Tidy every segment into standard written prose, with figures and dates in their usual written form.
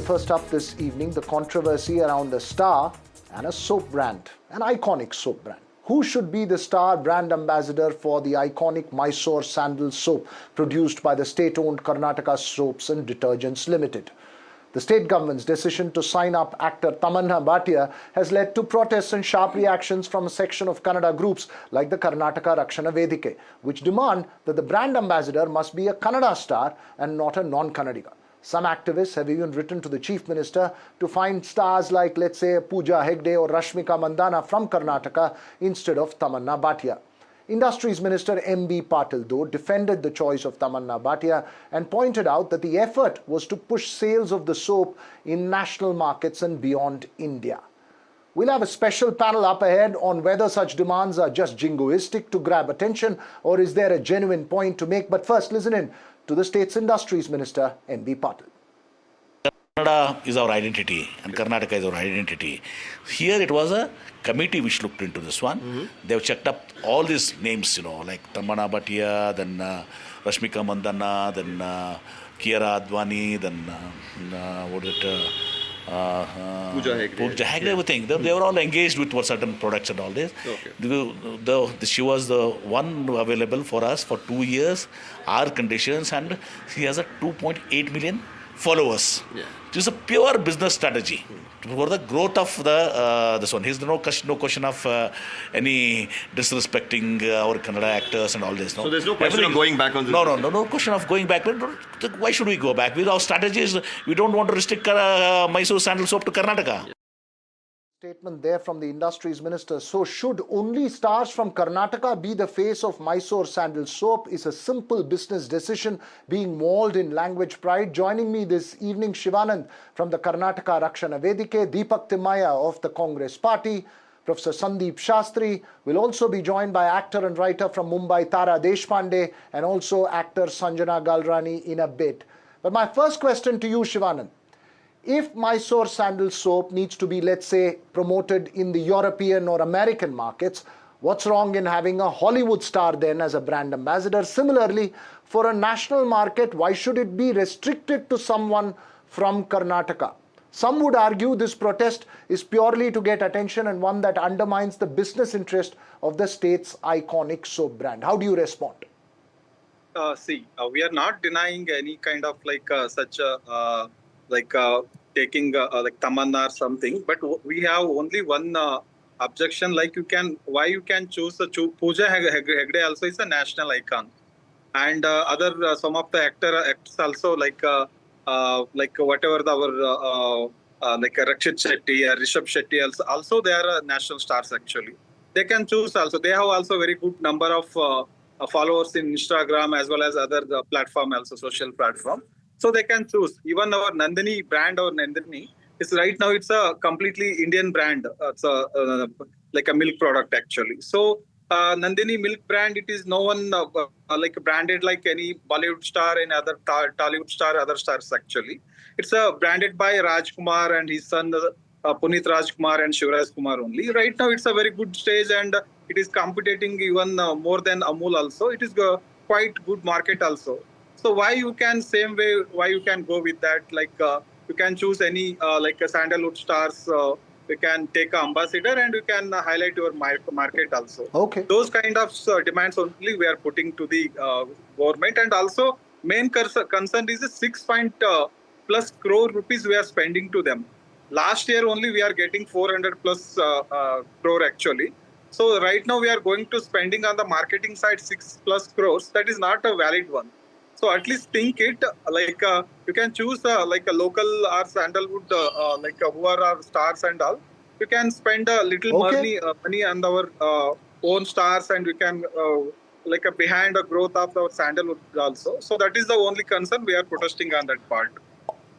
First up this evening, the controversy around a star and a soap brand, an iconic soap brand. Who should be the star brand ambassador for the iconic Mysore Sandal Soap produced by the state-owned Karnataka Soaps and Detergents Limited? The state government's decision to sign up actor Tamannaah Bhatia has led to protests and sharp reactions from a section of Kannada groups like the Karnataka Rakshana Vedike, which demand that the brand ambassador must be a Kannada star and not a non-Kannadiga. Some activists have even written to the Chief Minister to find stars like, let's say, Pooja Hegde or Rashmika Mandanna from Karnataka instead of Tamannaah Bhatia. Industries Minister M.B. Patil, though, defended the choice of Tamannaah Bhatia and pointed out that the effort was to push sales of the soap in national markets and beyond India. We'll have a special panel up ahead on whether such demands are just jingoistic to grab attention or is there a genuine point to make. But first, listen in to the state's Industries Minister, M.B. Patil. Kannada is our identity and Karnataka is our identity. Here it was a committee which looked into this one. They've checked up all these names, like Tamannaah Bhatia, then Rashmika Mandanna, then Kiara Advani, then Pooja Hegde, everything. They were all engaged with certain products and all this. Okay. She was the one available for us for 2 years, our conditions, and she has a 2.8 million followers. Yeah. It is a pure business strategy for the growth of this one. There's no question of any disrespecting our Kannada actors and all this. No? So there's no question of going back on this? No question of going back. Why should we go back? Our strategy is we don't want to restrict Mysore Sandal Soap to Karnataka. Yeah. Statement there from the Industries Minister. So should only stars from Karnataka be the face of Mysore Sandal Soap is a simple business decision being mauled in language pride. Joining me this evening, Shivanand from the Karnataka Rakshana Vedike, Deepak Timmaiah of the Congress Party, Professor Sandeep Shastri will also be joined by actor and writer from Mumbai, Tara Deshpande, and also actor Sanjana Galrani in a bit. But my first question to you, Shivanand. If Mysore Sandal Soap needs to be, let's say, promoted in the European or American markets, what's wrong in having a Hollywood star then as a brand ambassador? Similarly, for a national market, why should it be restricted to someone from Karnataka? Some would argue this protest is purely to get attention and one that undermines the business interest of the state's iconic soap brand. How do you respond? We are not denying any kind of taking Tamannaah or something, but we have only one objection. Why you can choose Pooja Hegde also is a national icon, and other some of the actors also whatever our Rakshit Shetty or Rishabh Shetty also they are national stars actually. They can choose also. They have also very good number of followers in Instagram as well as other platform also social platform. So they can choose. Even our Nandini brand, our Nandini, is right now it's a completely Indian brand. It's like a milk product actually. So Nandini milk brand, it is no one branded like any Bollywood star and other Tollywood star, other stars actually. It's branded by Rajkumar and his son Puneet Rajkumar and Shivraj Kumar only. Right now it's a very good stage and it is competing even more than Amul also. It is quite good market also. So why you can go with that? You can choose any a sandalwood stars. You can take an ambassador and you can highlight your market also. Okay. Those kind of demands only we are putting to the government, and also main concern is the 6 plus crore rupees we are spending to them. Last year only we are getting 400 plus crore actually. So right now we are going to spending on the marketing side 6 plus crores. That is not a valid one. So at least think it you can choose a local or sandalwood who are our stars and all. You can spend a little money on our own stars, and we can behind the growth of our sandalwood also. So that is the only concern we are protesting on that part.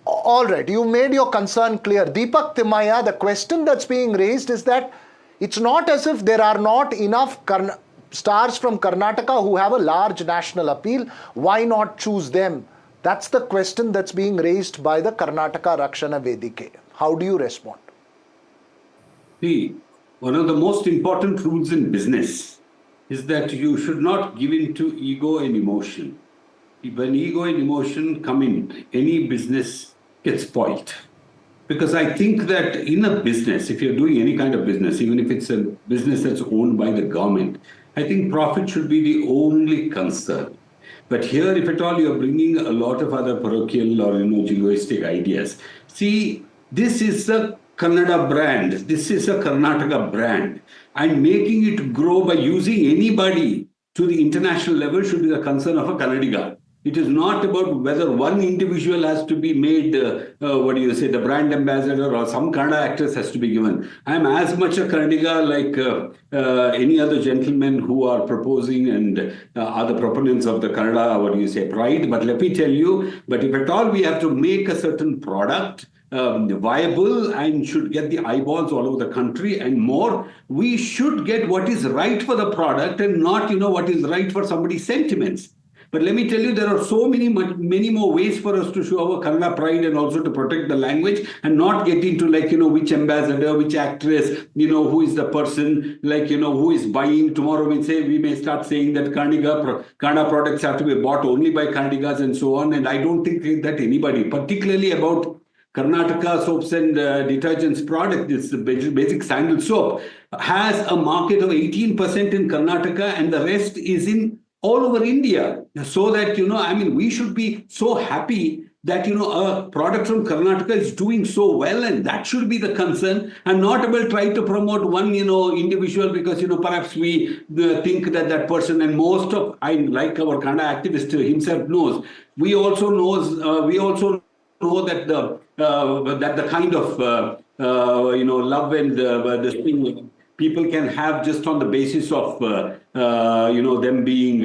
All right, you made your concern clear. Deepak Timmaiah, the question that's being raised is that it's not as if there are not enough stars from Karnataka who have a large national appeal. Why not choose them? That's the question that's being raised by the Karnataka Rakshana Vedike. How do you respond? See, one of the most important rules in business is that you should not give in to ego and emotion. When ego and emotion come in, any business gets spoiled. Because I think that in a business, if you're doing any kind of business, even if it's a business that's owned by the government, I think profit should be the only concern. But here, if at all you're bringing a lot of other parochial or jingoistic ideas, see, this is a Kannada brand, this is a Karnataka brand, and making it grow by using anybody to the international level should be the concern of a Kannadiga. It is not about whether one individual has to be made, the brand ambassador, or some Kannada actress has to be given. I am as much a Kannadiga like any other gentlemen who are proposing and are the proponents of the Kannada, pride. But let me tell you, but if at all we have to make a certain product viable and should get the eyeballs all over the country and more, we should get what is right for the product and not, what is right for somebody's sentiments. But let me tell you, there are so many more ways for us to show our Kannada pride and also to protect the language and not get into which ambassador, which actress, who is the person, who is buying. Tomorrow we may start saying that Kannada products have to be bought only by Kannadigas and so on. And I don't think that anybody, particularly about Karnataka soaps and detergents product, this basic sandal soap, has a market of 18% in Karnataka and the rest is in all over India. So that, we should be so happy that, a product from Karnataka is doing so well, and that should be the concern, and not about trying to promote one, individual because, perhaps we think that person, and most of, like our Kannada activist himself knows, we also know that the kind of, love and this thing people can have just on the basis of, them being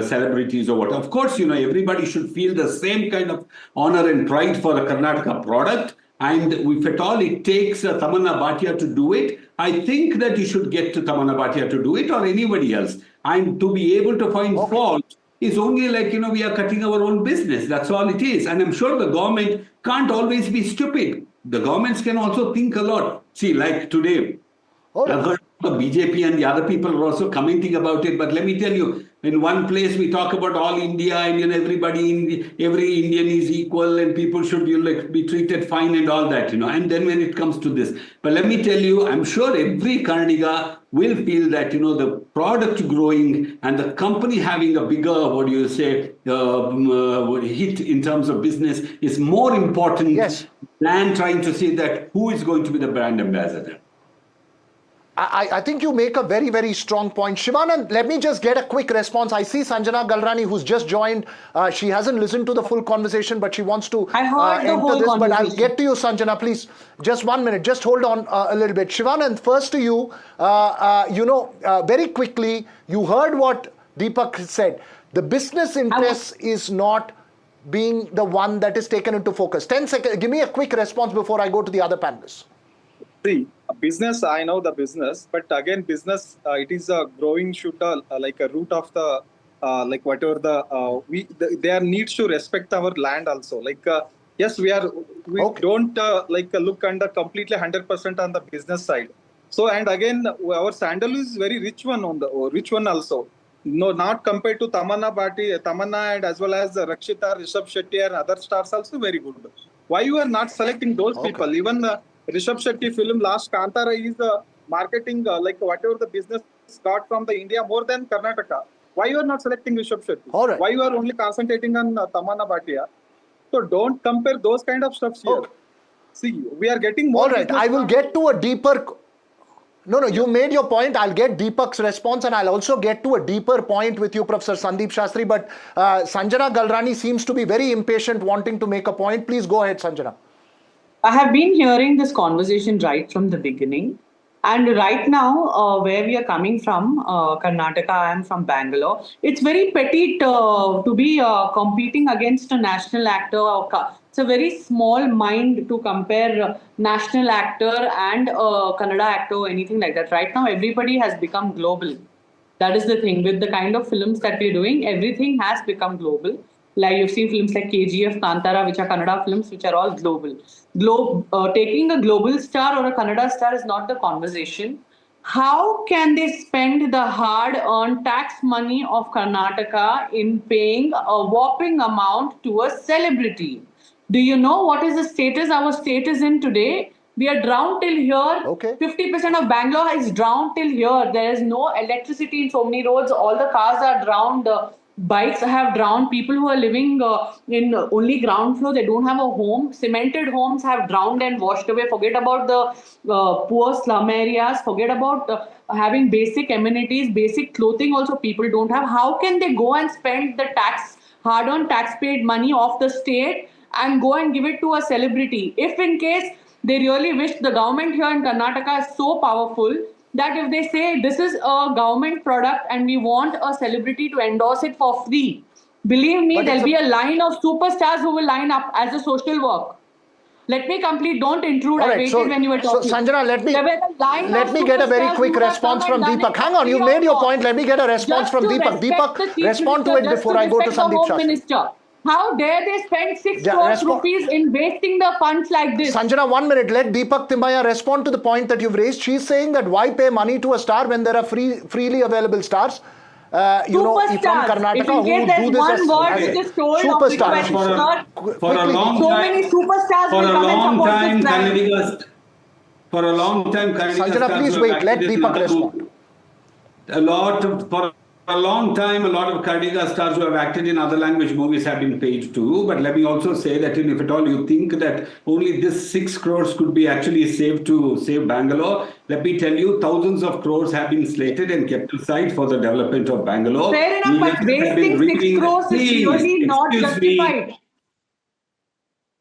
celebrities or what. Of course, everybody should feel the same kind of honor and pride for a Karnataka product. And if at all it takes Tamannaah Bhatia to do it, I think that you should get to Tamannaah Bhatia to do it or anybody else. And to be able to find fault is only we are cutting our own business. That's all it is. And I'm sure the government can't always be stupid. The governments can also think a lot. See, like today, I've heard the BJP and the other people are also commenting about it. But let me tell you, in one place we talk about all India and every Indian is equal and people should be treated fine and all that, And then when it comes to this, but let me tell you, I'm sure every Kannadiga will feel that the product growing and the company having a bigger hit in terms of business is more important than trying to see that who is going to be the brand ambassador. I think you make a very, very strong point. Shivanand, let me just get a quick response. I see Sanjana Galrani, who's just joined. She hasn't listened to the full conversation, but she wants to enter this. But I'll get to you, Sanjana, please. Just 1 minute. Just hold on a little bit. Shivanand, first to you. Very quickly, you heard what Deepak said. The business interest is not being the one that is taken into focus. 10 seconds. Give me a quick response before I go to the other panelists. See, business, I know the business, but again, business, it is a growing shoot, like a root of the, whatever there needs to respect our land also. Yes, we don't look under completely 100% on the business side. So, and again, our sandal is very rich one also. No, not compared to Tamannaah Bhatia, Tamannaah and as well as Rakshita, Rishabh Shetty and other stars also very good. Why you are not selecting those people? Even Rishabh Shetty film last Kantara is marketing whatever the business got from the India more than Karnataka. Why you are not selecting Rishabh Shetty? Why you are only concentrating on Tamannaah Bhatia? So don't compare those kind of stuff here. See, we are getting more. All right, I will get to a deeper. No, you made your point. I'll get Deepak's response and I'll also get to a deeper point with you, Professor Sandeep Shastri. But Sanjana Galrani seems to be very impatient, wanting to make a point. Please go ahead, Sanjana. I have been hearing this conversation right from the beginning. And right now, where we are coming from, Karnataka, I am from Bangalore. It's very petty to be competing against a national actor. It's a very small mind to compare national actor and Kannada actor or anything like that. Right now, everybody has become global. That is the thing. With the kind of films that we're doing, everything has become global. Like you've seen films like KGF, Kantara, which are Kannada films, which are all global. Taking a global star or a Kannada star is not the conversation. How can they spend the hard-earned tax money of Karnataka in paying a whopping amount to a celebrity? Do you know what is the status our state is in today? We are drowned till here. Okay. 50% of Bangalore is drowned till here. There is no electricity in so many roads. All the cars are drowned. Bikes have drowned. People who are living in only ground floor, they don't have a home. Cemented homes have drowned and washed away. Forget about the poor slum areas. Forget about having basic amenities, basic clothing also people don't have. How can they go and spend the hard-earned tax-paid money of the state and go and give it to a celebrity? If in case they really wish, the government here in Karnataka is so powerful that if they say this is a government product and we want a celebrity to endorse it for free, believe me, But there'll be a line of superstars who will line up as a social work. Let me complete. Don't intrude. All I right, waited when you were talking. So Sanjana, let me get a very superstars quick who have response come from and done Deepak. it Hang on, for you've free made your or point. Let me get a response just from to Deepak. respect the Deepak, Chief respond to Minister, it just before I go to respect the Sandeep Home Shastri. Minister. How dare they spend 6 Yeah, crores rupees in wasting the funds like this? Sanjana, 1 minute. Let Deepak Timaya respond to the point that you've raised. She's saying that why pay money to a star when there are freely available stars? From Karnataka, if in case there's who do this one word as which is told of superstar. which For a long so time, many superstars for will a come and long support time, this brand. For a long time, Kannadiga Sanjana, stars please have wait. Let acted in Deepak other respond. For a long time, a lot of Kannadiga stars who have acted in other language movies have been paid too. But let me also say that if at all you think that only this 6 crores could be actually saved to save Bangalore, let me tell you, thousands of crores have been slated and kept aside for the development of Bangalore. Fair enough, but wasting 6 crores is clearly not justified.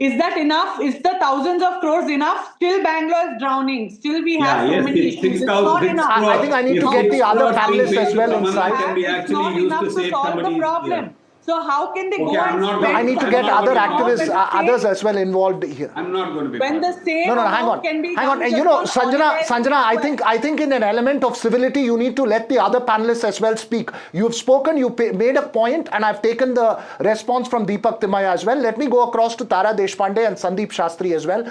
Is that enough? Is the thousands of crores enough? Still Bangalore is drowning. Still we have so many issues. It's not enough. I think I need to get the other panelists as well inside. It's not enough to solve the problem. So how can they go and spend? I need to get other activists, others as well involved here. I'm not going to be. When the same amount can be done. You know, Sanjana, I think in an element of civility, you need to let the other panelists as well speak. You've spoken, made a point, and I've taken the response from Deepak Timaya as well. Let me go across to Tara Deshpande and Sandeep Shastri as well.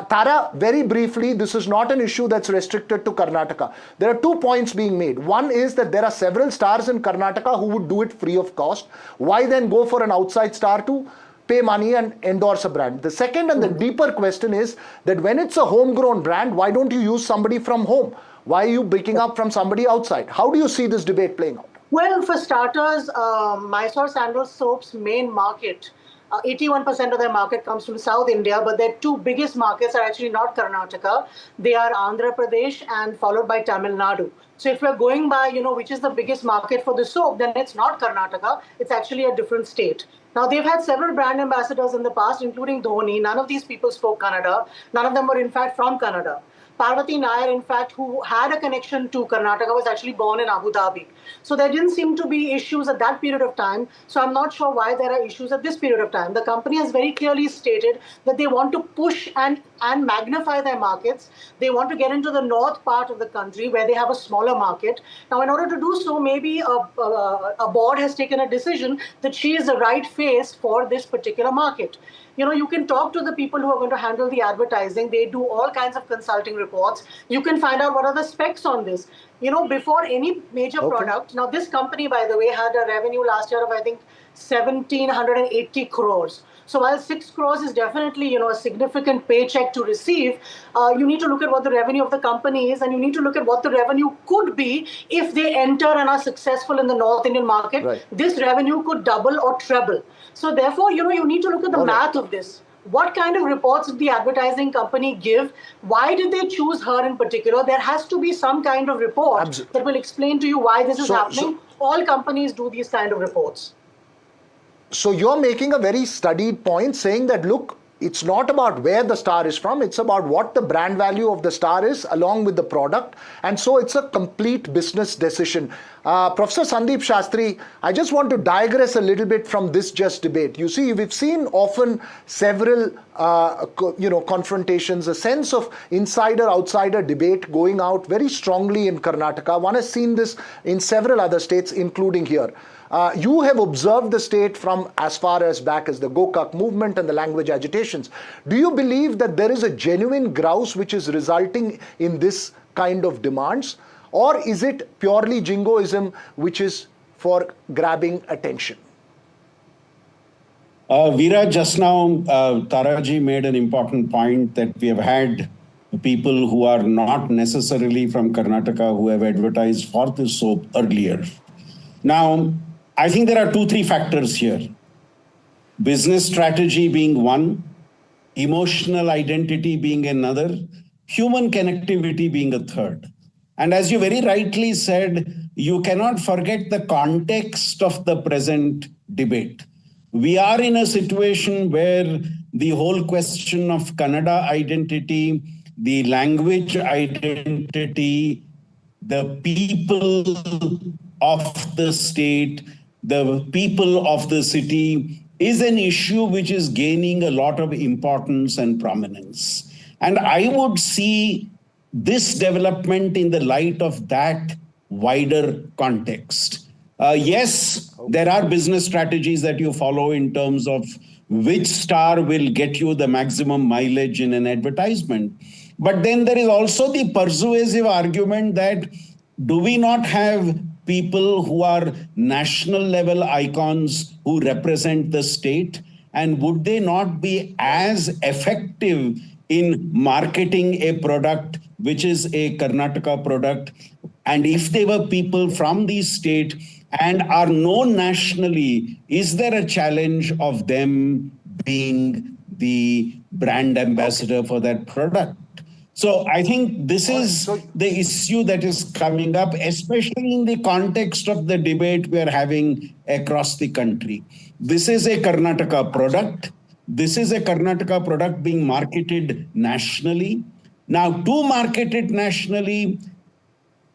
Tara, very briefly, this is not an issue that's restricted to Karnataka. There are 2 points being made. One is that there are several stars in Karnataka who would do it free of cost. Why then go for an outside star to pay money and endorse a brand? The second and the deeper question is that when it's a homegrown brand, why don't you use somebody from home? Why are you picking up from somebody outside? How do you see this debate playing out? Well, for starters, Mysore Sandal Soap's main market, 81% of their market comes from South India, but their 2 biggest markets are actually not Karnataka. They are Andhra Pradesh and followed by Tamil Nadu. So if we're going by, which is the biggest market for the soap, then it's not Karnataka. It's actually a different state. Now, they've had several brand ambassadors in the past, including Dhoni. None of these people spoke Kannada. None of them were, in fact, from Kannada. Parvati Nair, in fact, who had a connection to Karnataka, was actually born in Abu Dhabi. So there didn't seem to be issues at that period of time. So I'm not sure why there are issues at this period of time. The company has very clearly stated that they want to push and magnify their markets. They want to get into the north part of the country where they have a smaller market. Now, in order to do so, maybe a board has taken a decision that she is the right face for this particular market. You can talk to the people who are going to handle the advertising. They do all kinds of consulting reports. You can find out what are the specs on this. Before any major product. Now, this company, by the way, had a revenue last year of, I think, 1,780 crores. So while 6 crores is definitely, a significant paycheck to receive, you need to look at what the revenue of the company is, and you need to look at what the revenue could be if they enter and are successful in the North Indian market. Right. This revenue could double or treble. So therefore, you need to look at the math of this. What kind of reports did the advertising company give? Why did they choose her in particular? There has to be some kind of report that will explain to you why this is happening. All companies do these kind of reports. So you're making a very studied point saying that, look, it's not about where the star is from, it's about what the brand value of the star is along with the product. And so it's a complete business decision. Professor Sandeep Shastri, I just want to digress a little bit from this just debate. You see, we've seen often several confrontations, a sense of insider-outsider debate going out very strongly in Karnataka. One has seen this in several other states, including here. You have observed the state from as far as back as the Gokak movement and the language agitations. Do you believe that there is a genuine grouse which is resulting in this kind of demands? Or is it purely jingoism which is for grabbing attention? Veera, just now, Taraji made an important point that we have had people who are not necessarily from Karnataka who have advertised for this soap earlier. Now, I think there are 2-3 factors here. Business strategy being one, emotional identity being another, human connectivity being a third. And as you very rightly said, you cannot forget the context of the present debate. We are in a situation where the whole question of Kannada identity, the language identity, the people of the state, the people of the city is an issue which is gaining a lot of importance and prominence. And I would see this development in the light of that wider context. Yes, there are business strategies that you follow in terms of which star will get you the maximum mileage in an advertisement. But then there is also the persuasive argument that do we not have people who are national level icons who represent the state? And would they not be as effective in marketing a product which is a Karnataka product? And if they were people from the state and are known nationally, is there a challenge of them being the brand ambassador for that product? So I think this is the issue that is coming up, especially in the context of the debate we are having across the country. This is a Karnataka product. This is a Karnataka product being marketed nationally. Now, to market it nationally,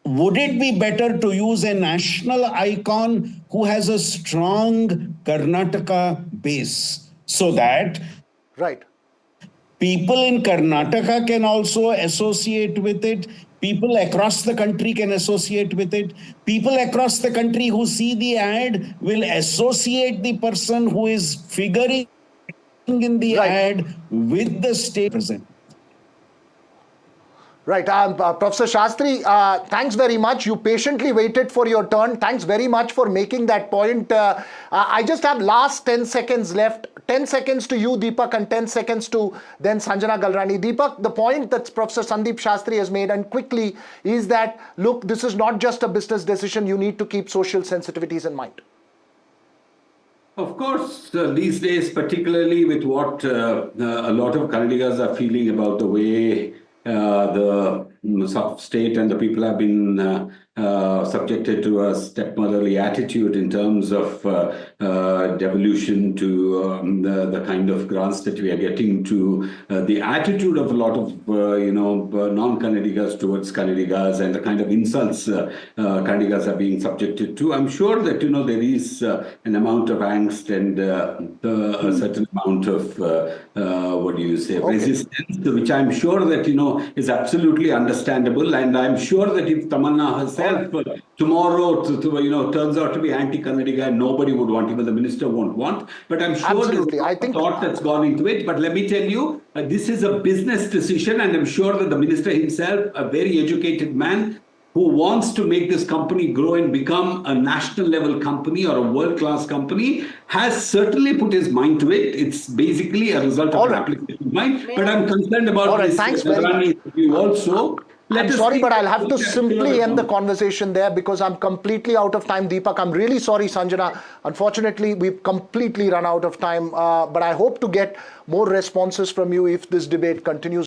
would it be better to use a national icon who has a strong Karnataka base so that people in Karnataka can also associate with it, people across the country can associate with it, people across the country who see the ad will associate the person who is figuring in the ad with the state present. Right. Professor Shastri, thanks very much. You patiently waited for your turn. Thanks very much for making that point. I just have last 10 seconds left. 10 seconds to you, Deepak, and 10 seconds to then Sanjana Galrani. Deepak, the point that Professor Sandeep Shastri has made, and quickly, is that, look, this is not just a business decision. You need to keep social sensitivities in mind. Of course, these days, particularly with what a lot of Kannadigas are feeling about the way the state and the people have been subjected to a stepmotherly attitude in terms of devolution to the kind of grants that we are getting, to the attitude of a lot of non-Kannadigas towards Kannadigas, and the kind of insults Kannadigas are being subjected to. I'm sure that there is an amount of angst and a certain amount of resistance, which I'm sure that is absolutely understandable. And I'm sure that if Tamannaah herself tomorrow turns out to be anti-Kannadiga, and nobody would want, even the minister won't want. But I'm sure there's a thought that's gone into it. But let me tell you, this is a business decision, and I'm sure that the minister himself, a very educated man, who wants to make this company grow and become a national level company or a world-class company, has certainly put his mind to it. It's basically a result of an application of mind. But I'm concerned about this. Thanks very much. Also. I'm sorry, but I'll have to simply end the conversation there because I'm completely out of time, Deepak. I'm really sorry, Sanjana. Unfortunately, we've completely run out of time. But I hope to get more responses from you if this debate continues.